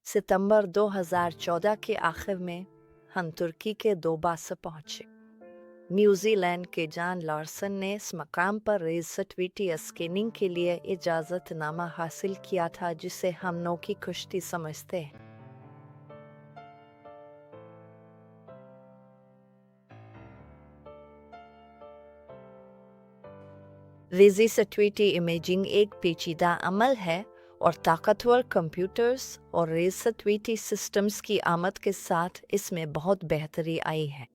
सितंबर 2014 के आखिर में हम तुर्की के दोबा पहुंचे। न्यूजीलैंड के जॉन लार्सन ने इस मकाम पर रेज़ स्कैनिंग के लिए इजाज़तनामा हासिल किया था, जिसे हम नौ की कुश्ती समझते हैं। रेज़ इमेजिंग एक पेचीदा अमल है और ताकतवर कंप्यूटर्स और रेज़ सिस्टम्स की आमद के साथ इसमें बहुत बेहतरी आई है।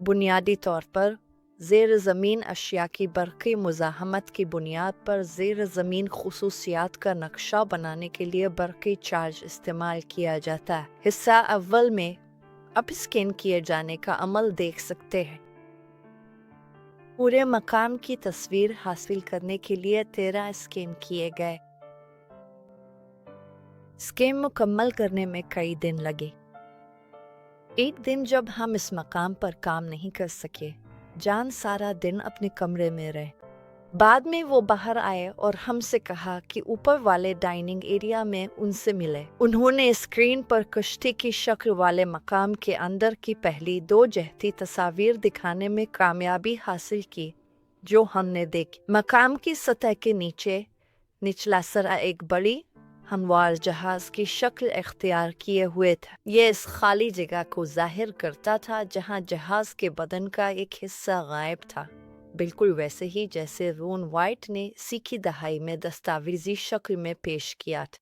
बुनियादी तौर पर ज़ेर ज़मीन अशिया की बरक़ी मुज़ाहमत की बुनियाद पर ज़ेर ज़मीन ख़ुसूसियात का नक्शा बनाने के लिए बरक़ी चार्ज इस्तेमाल किया जाता है। हिस्सा अव्वल में अब स्कैन किए जाने का अमल देख सकते हैं। पूरे मकाम की तस्वीर हासिल करने के लिए 13 स्कैन किए गए। स्कैन मुकम्मल करने में कई दिन लगे। एक दिन जब हम इस मकाम पर काम नहीं कर सके, जान सारा दिन अपने कमरे में रहे। बाद में वो बाहर आए और हमसे कहा कि ऊपर वाले डाइनिंग एरिया में उनसे मिले। उन्होंने स्क्रीन पर कुश्ती की शक्ल वाले मकाम के अंदर की पहली 2 जहती तस्वीर दिखाने में कामयाबी हासिल की, जो हमने देखी। मकाम की सतह के नीचे निचला सरा एक बड़ी हमवार जहाज की शक्ल इख्तियार किए हुए था। ये इस खाली जगह को जाहिर करता था जहां जहाज के बदन का एक हिस्सा गायब था, बिल्कुल वैसे ही जैसे रोन वाइट ने इसी की दहाई में दस्तावेजी शक्ल में पेश किया था।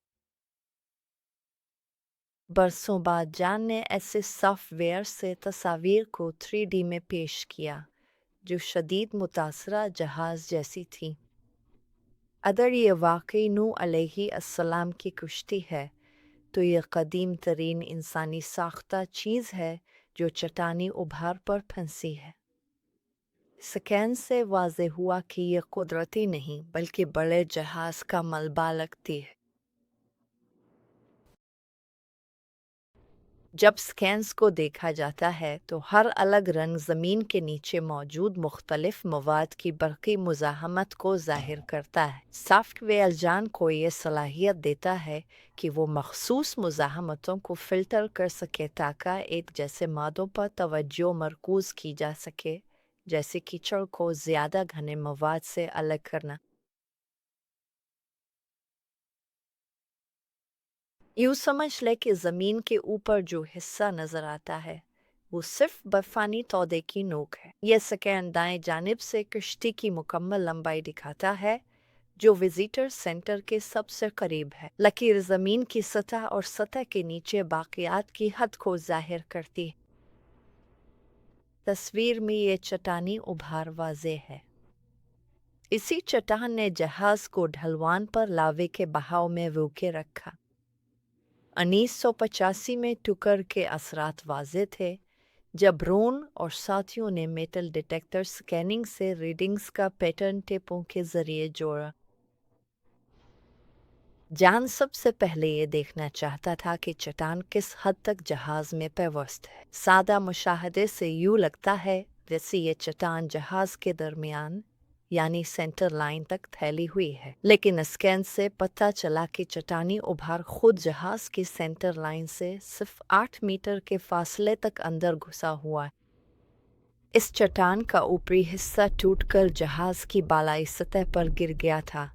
बरसों बाद जान ने ऐसे सॉफ्टवेयर से तस्वीर को 3D में पेश किया जो शदीद मुतासरा जहाज जैसी थी। अगर ये वाकई नूह अलैहिस्सलाम की कुश्ती है, तो ये कदीम तरीन इंसानी साख्ता चीज़ है जो चट्टानी उभार पर फंसी है। स्कैन से वाज़े हुआ कि ये कुदरती नहीं बल्कि बड़े जहाज़ का मलबा लगती है। जब स्कैन्स को देखा जाता है तो हर अलग रंग ज़मीन के नीचे मौजूद मुख्तलिफ मवाद की बरक़ी मुज़ाहमत को ज़ाहिर करता है। सॉफ्टवेयर जान को ये सलाहियत देता है कि वो मखसूस मुज़ाहमतों को फ़िल्टर कर सके ताकि एक जैसे मादों पर तवज्जो मरकूज़ की जा सके, जैसे कीचड़ को ज़्यादा घने मवाद से अलग करना। यूँ समझ ले कि ज़मीन के ऊपर जो हिस्सा नज़र आता है वो सिर्फ बर्फानी तौदे की नोक है। यह स्कैन दाएं जानिब से कश्ती की मुकम्मल लंबाई दिखाता है, जो विजिटर सेंटर के सबसे करीब है। लकीर ज़मीन की सतह और सतह के नीचे बाक़ियात की हद को ज़ाहिर करती है। तस्वीर में ये चट्टानी उभार वाज़े है। इसी चट्टान ने जहाज़ को ढलवान पर लावे के बहाव में रोके रखा। 1985 में टुकर के असरात वाज़े थे, जब रोन और साथियों ने मेटल डिटेक्टर स्कैनिंग से रीडिंग्स का पैटर्न टेपों के ज़रिए जोड़ा। जान सबसे पहले ये देखना चाहता था कि चट्टान किस हद तक जहाज़ में पेवस्त है। सादा मुशाहदे से यूँ लगता है जैसे ये चट्टान जहाज़ के दरमियान यानी सेंटर लाइन तक फैली हुई है, लेकिन स्कैन से पता चला कि चट्टानी उभार खुद जहाज़ की सेंटर लाइन से सिर्फ 8 मीटर के फासले तक अंदर घुसा हुआ है। इस चट्टान का ऊपरी हिस्सा टूटकर जहाज़ की बालाई सतह पर गिर गया था,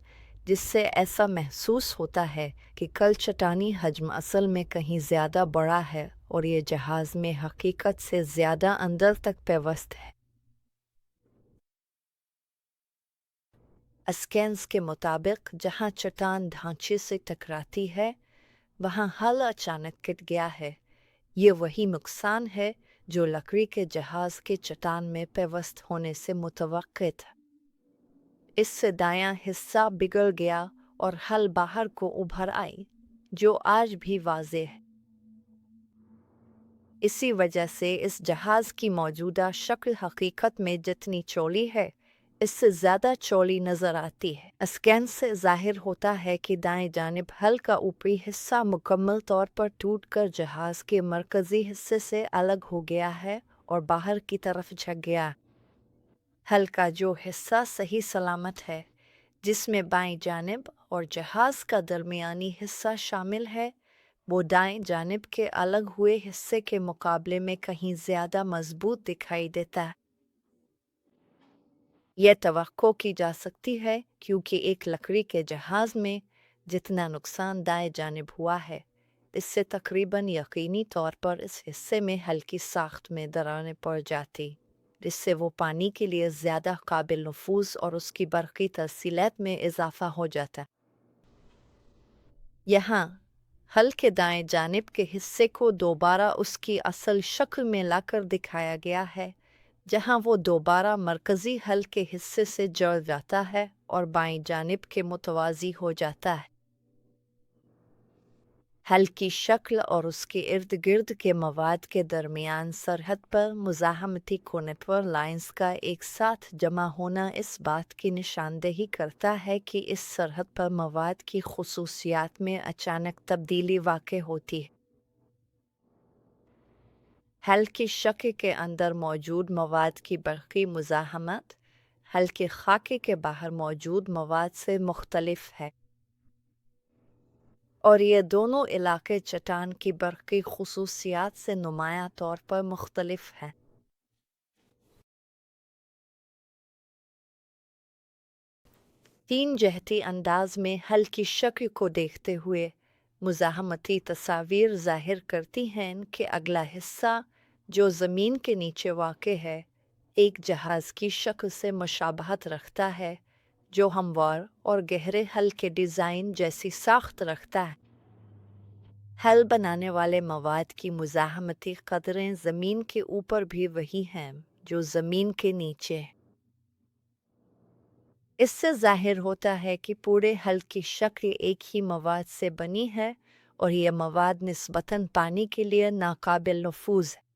जिससे ऐसा महसूस होता है कि कल चट्टानी हजम असल में कहीं ज़्यादा बड़ा है और ये जहाज़ में हकीकत से ज़्यादा अंदर तक पेवस्त है। स्कैन्स के मुताबिक जहां चट्टान ढांचे से टकराती है, वहां हल अचानक कट गया है। ये वही नुकसान है जो लकड़ी के जहाज के चट्टान में पेवस्त होने से मुतवक्कित था। इससे दायां हिस्सा बिगड़ गया और हल बाहर को उभर आई, जो आज भी वाज़ेह है। इसी वजह से इस जहाज की मौजूदा शक्ल हकीकत में जितनी चौड़ी है, इससे ज़्यादा चौड़ी नज़र आती है। स्कैन से ज़ाहिर होता है कि दाएं जानिब हल का ऊपरी हिस्सा मुकम्मल तौर पर टूटकर जहाज़ के मरकज़ी हिस्से से अलग हो गया है और बाहर की तरफ झुक गया। हल का जो हिस्सा सही सलामत है, जिसमें बाएं जानिब और जहाज़ का दरमियानी हिस्सा शामिल है, वो दाएं जानिब के अलग हुए हिस्से के मुकाबले में कहीं ज्यादा मजबूत दिखाई देता है। यह तवक्को की जा सकती है क्योंकि एक लकड़ी के जहाज में जितना नुकसान दाएं जानिब हुआ है, इससे तकरीबन यकीनी तौर पर इस हिस्से में हल्की साख्त में दरारें पड़ जाती, जिससे वो पानी के लिए ज़्यादा काबिल नफूज और उसकी बरक़ी तरसीलात में इजाफा हो जाता। यहाँ हल के दाएं जानिब के हिस्से को दोबारा उसकी असल शक्ल में लाकर दिखाया गया है, जहाँ वो दोबारा मरकज़ी हल के हिस्से से जुड़ जाता है और बाईं जानिब के मुतवाज़ी हो जाता है। हल की शक्ल और उसके इर्द गिर्द के मवाद के दरमियान सरहद पर मुज़ाहमती कोने पर लाइंस का एक साथ जमा होना इस बात की निशानदेही करता है कि इस सरहद पर मवाद की खुसूसियात में अचानक तब्दीली वाक़ होती है। हल की शक्ल के अंदर मौजूद मवाद की बरक़ी मुज़ाहमत हल के खाके के बाहर मौजूद मवाद से मुख्तलिफ है, और ये दोनों इलाके चट्टान की बरक़ी खुसूसियात से नुमायां तौर पर मुख्तलिफ हैं। तीन जहती अंदाज में हल की शक्ल को देखते हुए मुज़ाहमती तस्वीर ज़ाहिर करती हैं कि अगला हिस्सा जो ज़मीन के नीचे वाक़ है, एक जहाज़ की शक्ल से मुशाबहत रखता है, जो हमवार और गहरे हल के डिज़ाइन जैसी साख्त रखता है। हल बनाने वाले मवाद की मुज़ाहमती कदरें ज़मीन के ऊपर भी वही हैं जो ज़मीन के नीचे। इससे ज़ाहिर होता है कि पूरे हल की शक्ल एक ही मवाद से बनी है और यह मवाद निस्बतन पानी के लिए नाकाबिल नफूज है।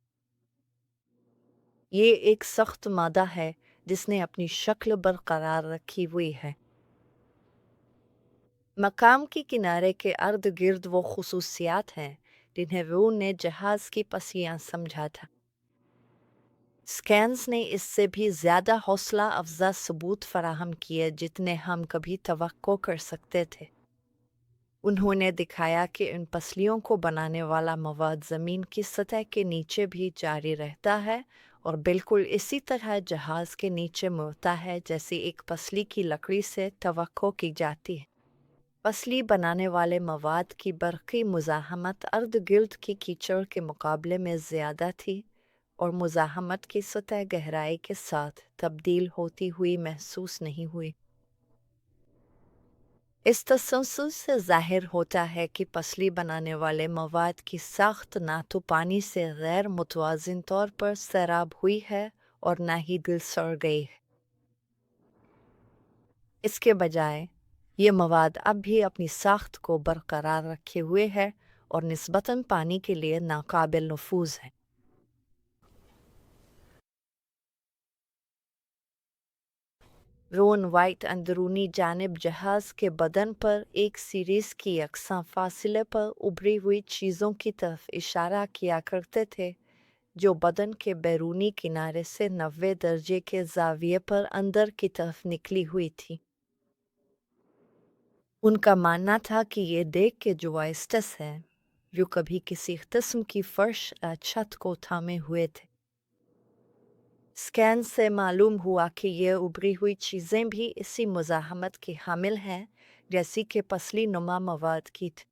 ये एक सख्त मादा है जिसने अपनी शक्ल बरकरार रखी हुई है। मकाम के किनारे के अर्द गिर्द वो खुसूसियात हैं जिन्हें रोन ने जहाज़ की पसियाँ समझा था। स्कैन्स ने इससे भी ज़्यादा हौसला अफजा सबूत फराहम किए जितने हम कभी तवक्को कर सकते थे। उन्होंने दिखाया कि इन पसलियों को बनाने वाला मवाद ज़मीन की सतह के नीचे भी जारी रहता है और बिल्कुल इसी तरह जहाज़ के नीचे मुड़ता है जैसी एक पसली की लकड़ी से तवक्को की जाती है। पसली बनाने वाले मवाद की बरक़ी मुज़ाहमत अर्द गिर्द की कीचड़ के मुकाबले में ज़्यादा थी और मुज़ाहमत की सतह गहराई के साथ तब्दील होती हुई महसूस नहीं हुई। इस तसल्सल से ज़ाहिर होता है कि पसली बनाने वाले मवाद की साख्त ना तो पानी से गैर मुतवाज़िन तौर पर सैराब हुई है और ना ही दिल सड़ गई है। इसके बजाय ये मवाद अब भी अपनी साख्त को बरकरार रखे हुए है और निस्बतन पानी के लिए नाकाबिल नफूज है। रोन वाइट अंदरूनी जानिब जहाज़ के बदन पर एक सीरीज़ की यकसा फासले पर उभरी हुई चीज़ों की तरफ इशारा किया करते थे, जो बदन के बैरूनी किनारे से 90 दर्जे के ज़ाविये पर अंदर की तरफ निकली हुई थी। उनका मानना था कि ये देख के जो आइस्टस है, जो कभी किसी किस्म की फर्श या छत को थामे हुए थे। स्कैन से मालूम हुआ कि ये उभरी हुई चीज़ें भी इसी मुज़ाहमत की हामिल हैं जैसी कि पसली नुमा मवाद की थी।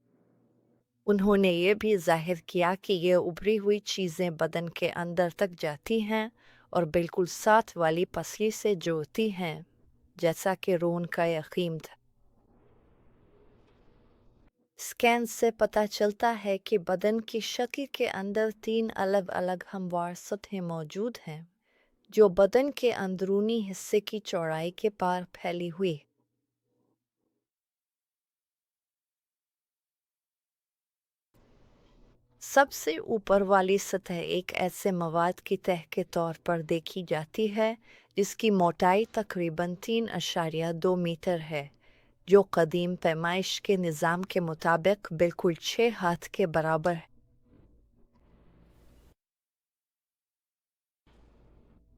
उन्होंने ये भी जाहिर किया कि ये उभरी हुई चीज़ें बदन के अंदर तक जाती हैं और बिल्कुल साथ वाली पसली से जुड़ती हैं, जैसा कि रोन का यकीन था। स्कैन से पता चलता है कि बदन की शक्ल के अंदर 3 अलग अलग हमवार सतहें मौजूद हैं, जो बदन के अंदरूनी हिस्से की चौड़ाई के पार फैली हुई। सबसे ऊपर वाली सतह एक ऐसे मवाद की तह के तौर पर देखी जाती है जिसकी मोटाई तकरीबन 3.2 मीटर है, जो कदीम पैमाइश के निज़ाम के मुताबिक बिल्कुल 6 हाथ के बराबर है।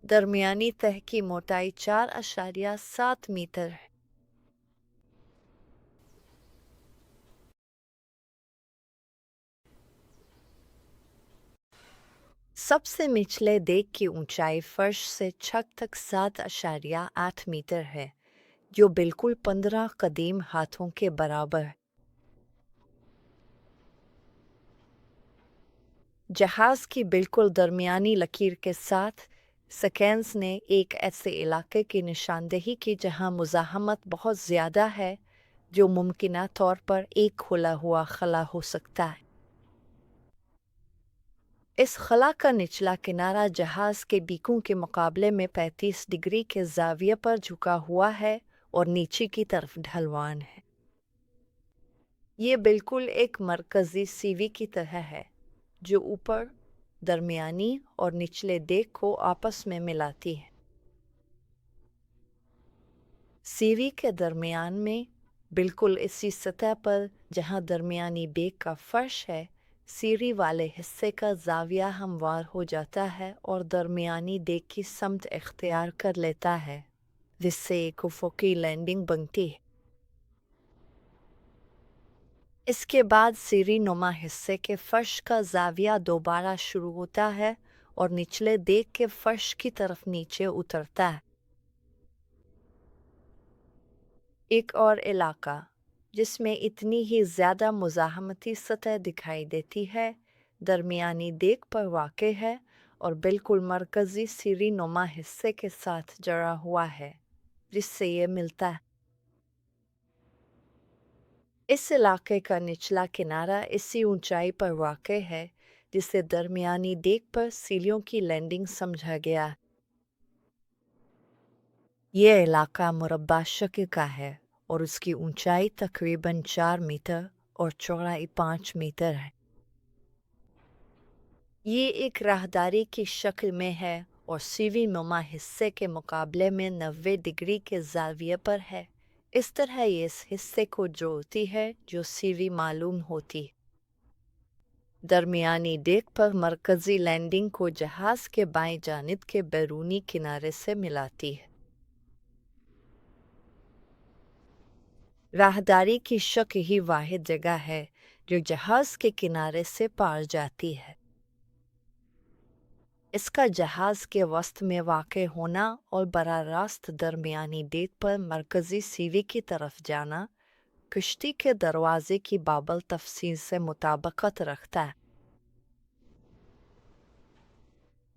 दरमियानी तह की मोटाई 4.7 मीटर है। सबसे निचले डेक की ऊंचाई फर्श से छत तक 7.8 मीटर है, जो बिल्कुल 15 कदीम हाथों के बराबर है। जहाज की बिल्कुल दरमियानी लकीर के साथ स्कैन्स ने एक ऐसे इलाके की निशानदेही की जहां मुज़ाहमत बहुत ज़्यादा है, जो मुमकिना तौर पर एक खुला हुआ खला हो सकता है। इस खला का निचला किनारा जहाज के बीकों के मुकाबले में 35 डिग्री के ज़ाविये पर झुका हुआ है और नीचे की तरफ ढलवान है। ये बिल्कुल एक मरकज़ी सीवी की तरह है, जो ऊपर, दरमियानी और निचले डेक को आपस में मिलाती है। सीवी के दरमियान में, बिल्कुल इसी सतह पर जहां दरमियानी डेक का फर्श है, सीढ़ी वाले हिस्से का ज़ाविया हमवार हो जाता है और दरमियानी डेक की समत इख्तियार कर लेता है, जिससे एक उफ़क़ी लैंडिंग बनती है। इसके बाद सीढ़ी नुमा हिस्से के फर्श का ज़ाविया दोबारा शुरू होता है और निचले डेक के फर्श की तरफ नीचे उतरता है। एक और इलाका जिसमें इतनी ही ज़्यादा मुज़ाहमती सतह दिखाई देती है, दरमियानी डेक पर वाक़े है और बिल्कुल मरकज़ी सीढ़ी नुमा हिस्से के साथ जड़ा हुआ है, जिससे ये मिलता है। इस इलाके का निचला किनारा इसी ऊंचाई पर वाक़े है, जिसे दरमियानी डेक पर सीढ़ियों की लैंडिंग समझा गया। ये इलाका मुरब्बा शक्ल का है और उसकी ऊंचाई तकरीबन 4 मीटर और चौड़ाई 5 मीटर है। ये एक राहदारी की शक्ल में है और सीवी नुमा हिस्से के मुकाबले में 90 डिग्री के ज़ाविये पर है। इस तरह ये इस हिस्से को जोड़ती है जो सीवी मालूम होती है। दरमियानी डेक पर मरकज़ी लैंडिंग को जहाज़ के बाएं जानिब के बैरूनी किनारे से मिलाती है। राहदारी की शक्ल ही वाहिद जगह है जो जहाज़ के किनारे से पार जाती है। इसका जहाज़ के वस्त में वाक़े होना और बराह रास्त दरमियानी डेक पर मरकज़ी सीवी की तरफ जाना, कश्ती के दरवाज़े की बाबल तफसील से मुताबिकत रखता है।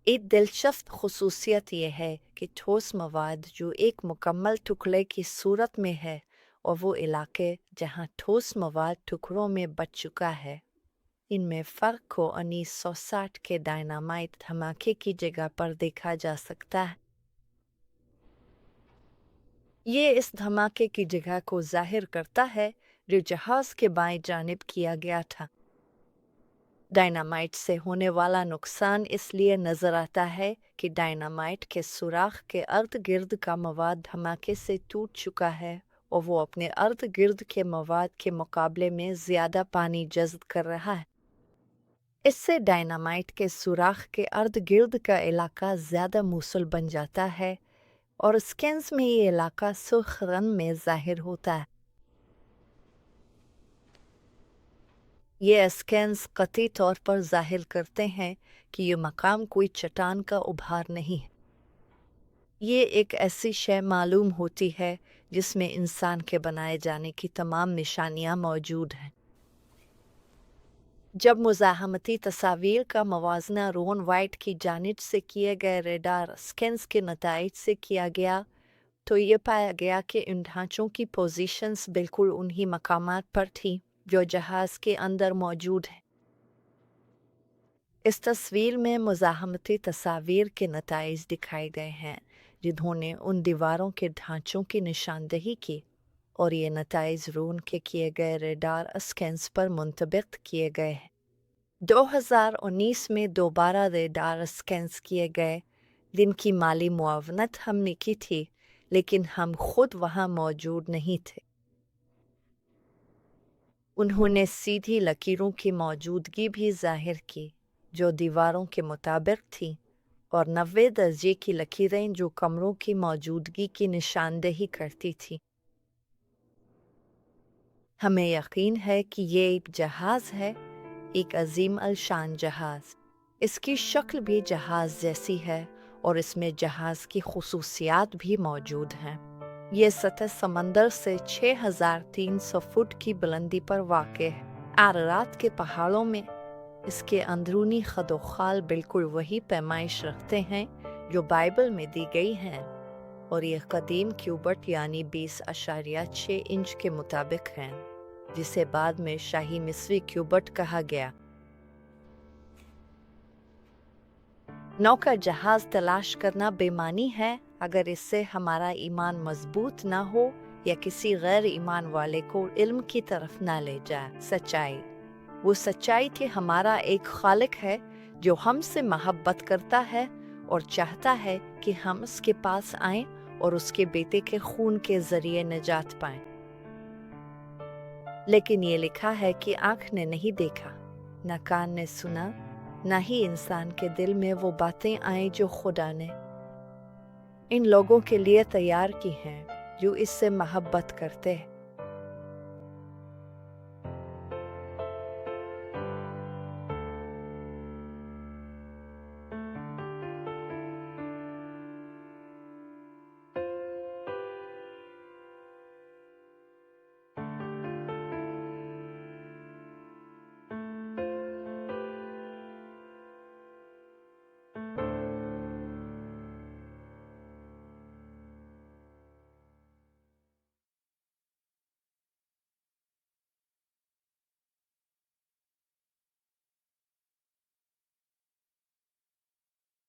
एक दिलचस्प खुसूसियत यह है कि ठोस मवाद जो एक मुकम्मल टुकड़े की सूरत में है और वो इलाके जहाँ ठोस मवाद टुकड़ों में बच चुका है, इनमें फ़र्क को 1960 के डायनामाइट धमाके की जगह पर देखा जा सकता है। ये इस धमाके की जगह को जाहिर करता है जो जहाज़ के बाएं जानिब किया गया था। डायनामाइट से होने वाला नुकसान इसलिए नज़र आता है कि डायनामाइट के सुराख के अर्द गिर्द का मवाद धमाके से टूट चुका है और वो अपने अर्द गिर्द के मवाद के मुकाबले में ज़्यादा पानी जज़्ब कर रहा है। इससे डायनामाइट के सुराख के अर्द गिर्द का इलाका ज़्यादा मूसल बन जाता है और स्कैन्स में ये इलाका सुर्ख रंग में ज़ाहिर होता है। ये स्कैन्स कतई तौर पर ज़ाहिर करते हैं कि ये मकाम कोई चट्टान का उभार नहीं है। ये एक ऐसी शय मालूम होती है जिसमें इंसान के बनाए जाने की तमाम निशानियां मौजूद हैं। जब मुज़ाहमती तस्वीर का मवाजना रोन वाइट की जानिब से किए गए रेडार स्कैन्स के नताइज से किया गया, तो ये पाया गया कि इन ढांचों की पोजीशंस बिल्कुल उन्हीं मकामात पर थीं जो जहाज़ के अंदर मौजूद हैं। इस तस्वीर में मुज़ाहमती तस्वीर के नताइज दिखाए गए हैं जिन्होंने उन दीवारों के ढांचों की निशानदेही की और ये नताइज रोन के किए गए रेडार स्कैन्स पर मुंतबिक किए गए हैं। 2019 में दोबारा रेडार स्कैन्स किए गए जिनकी माली मुआवनत हमने की थी, लेकिन हम खुद वहाँ मौजूद नहीं थे। उन्होंने सीधी लकीरों की मौजूदगी भी जाहिर की जो दीवारों के मुताबिक थी और 90 दर्जे की लकीरें जो कमरों की मौजूदगी की निशानदेही करती थी। हमें यकीन है कि ये एक जहाज़ है, एक अजीम अलशान जहाज़। इसकी शक्ल भी जहाज जैसी है और इसमें जहाज की खुसूसियात भी मौजूद हैं। ये सतह समंदर से 6,300 फुट की बुलंदी पर वाक़ है। अरारात के पहाड़ों में इसके अंदरूनी खदोखाल बिल्कुल वही पैमाइश रखते हैं जो बाइबल में दी गई हैं, और ये कदीम क्यूबट यानी 20.6 इंच के मुताबिक हैं, जिसे बाद में शाही मिस्री क्यूबट कहा गया। नौका जहाज तलाश करना बेमानी है अगर इससे हमारा ईमान मजबूत ना हो या किसी गैर ईमान वाले को इल्म की तरफ ना ले जाए। सच्चाई वो सच्चाई कि हमारा एक खालिक है जो हमसे मोहब्बत करता है और चाहता है कि हम उसके पास आएं और उसके बेटे के खून के जरिए निजात पाएं। लेकिन ये लिखा है कि आँख ने नहीं देखा, न कान ने सुना, न ही इंसान के दिल में वो बातें आई जो खुदा ने इन लोगों के लिए तैयार की हैं जो इससे मोहब्बत करते हैं।